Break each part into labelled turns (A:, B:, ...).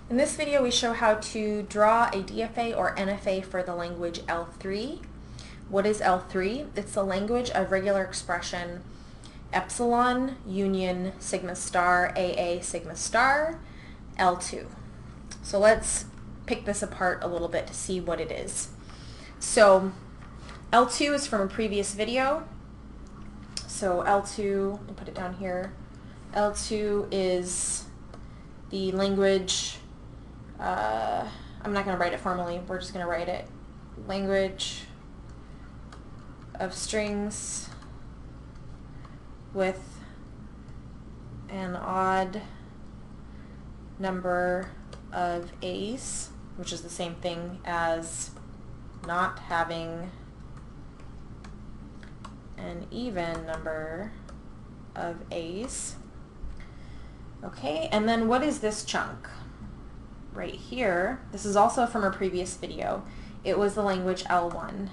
A: In this video we show how to draw a DFA or NFA for the language L3. What is L3? It's the language of regular expression epsilon union sigma star AA sigma star L2. So let's pick this apart a little bit to see what it is. So L2 is from a previous video. So L2, let me put it down here. L2 is the language, I'm not going to write it formally, we're just going to write it, language of strings with an odd number of A's, which is the same thing as not having an even number of A's. Okay, and then what is this chunk? Right here, this is also from a previous video. It was the language L1.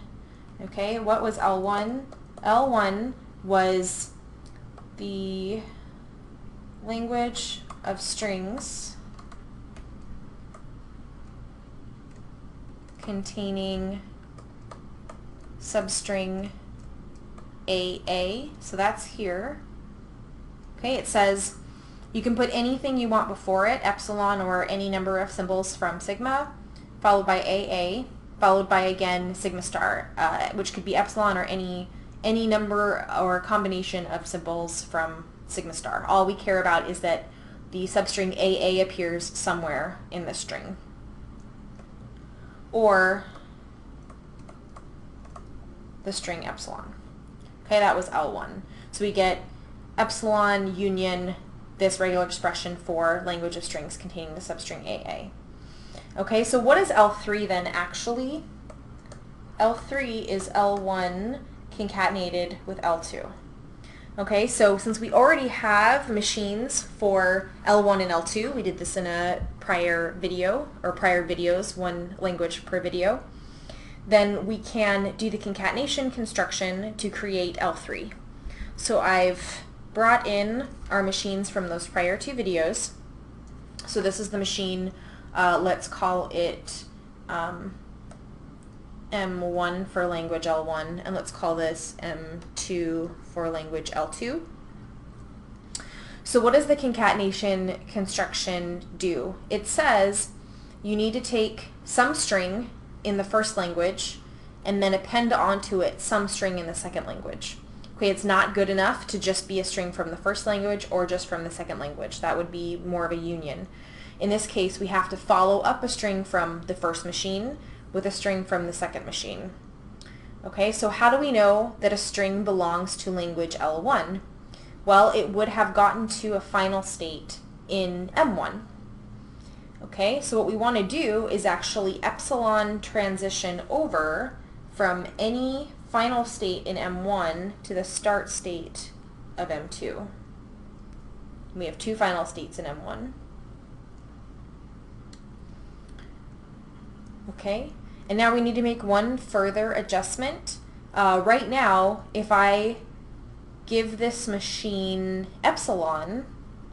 A: Okay, what was L1? L1 was the language of strings containing substring AA. So that's here. Okay, it says you can put anything you want before it, epsilon or any number of symbols from sigma, followed by AA, followed by again sigma star, which could be epsilon or any number or combination of symbols from sigma star. All we care about is that the substring AA appears somewhere in the string. Or the string epsilon. Okay, that was L1. So we get epsilon union this regular expression for language of strings containing the substring AA. Okay, so what is L3 then actually? L3 is L1 concatenated with L2. Okay, so since we already have machines for L1 and L2, we did this in a prior video, or prior videos, one language per video, then we can do the concatenation construction to create L3. So I've brought in our machines from those prior two videos. So this is the machine, let's call it M1 for language L1, and let's call this M2 for language L2. So what does the concatenation construction do? It says you need to take some string in the first language and then append onto it some string in the second language. Okay, it's not good enough to just be a string from the first language or just from the second language. That would be more of a union. In this case, we have to follow up a string from the first machine with a string from the second machine. Okay, so how do we know that a string belongs to language L1? Well, it would have gotten to a final state in M1. Okay, so what we want to do is actually epsilon transition over from any final state in M1 to the start state of M2. We have two final states in M1. Okay, and now we need to make one further adjustment. Right now, if I give this machine epsilon,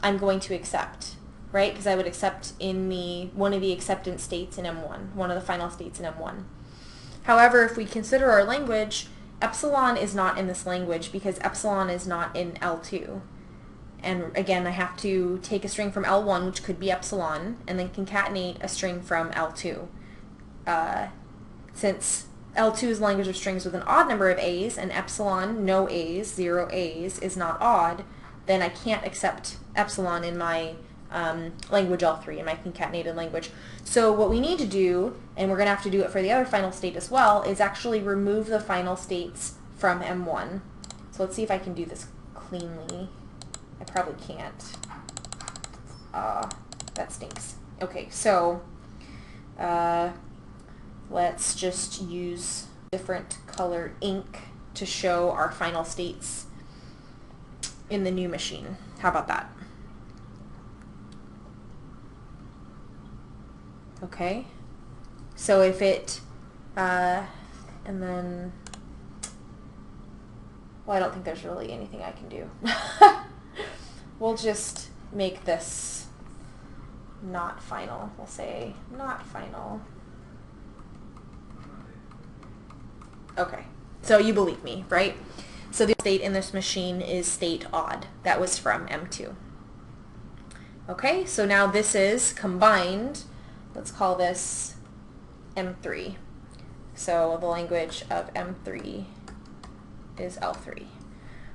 A: I'm going to accept, right? Because I would accept in one of the acceptance states in M1, one of the final states in M1. However, if we consider our language, epsilon is not in this language because epsilon is not in L2. And again, I have to take a string from L1, which could be epsilon, and then concatenate a string from L2. Since L2 is language of strings with an odd number of A's, and epsilon, no A's, 0 A's, is not odd, then I can't accept epsilon in my language L3, in my concatenated language. So what we need to do, and we're going to have to do it for the other final state as well, is actually remove the final states from M1. So let's see if I can do this cleanly. I probably can't. That stinks. Okay, so let's just use different colored ink to show our final states in the new machine. How about that? Okay, so if it, and then, well, I don't think there's really anything I can do. We'll just make this not final. We'll say not final. Okay, so you believe me, right? So the state in this machine is state odd. That was from M2. Okay, so now this is combined. Let's call this M3. So the language of M3 is L3.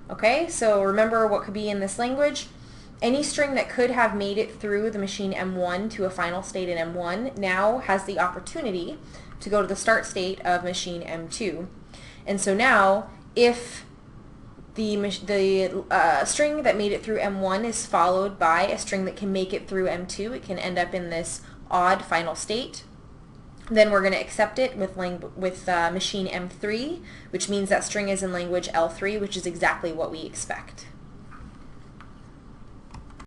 A: Okay, so remember what could be in this language. Any string that could have made it through the machine M1 to a final state in M1 now has the opportunity to go to the start state of machine M2. And so now, if the string that made it through M1 is followed by a string that can make it through M2, it can end up in this odd final state. Then we're going to accept it with machine M3, which means that string is in language L3, which is exactly what we expect.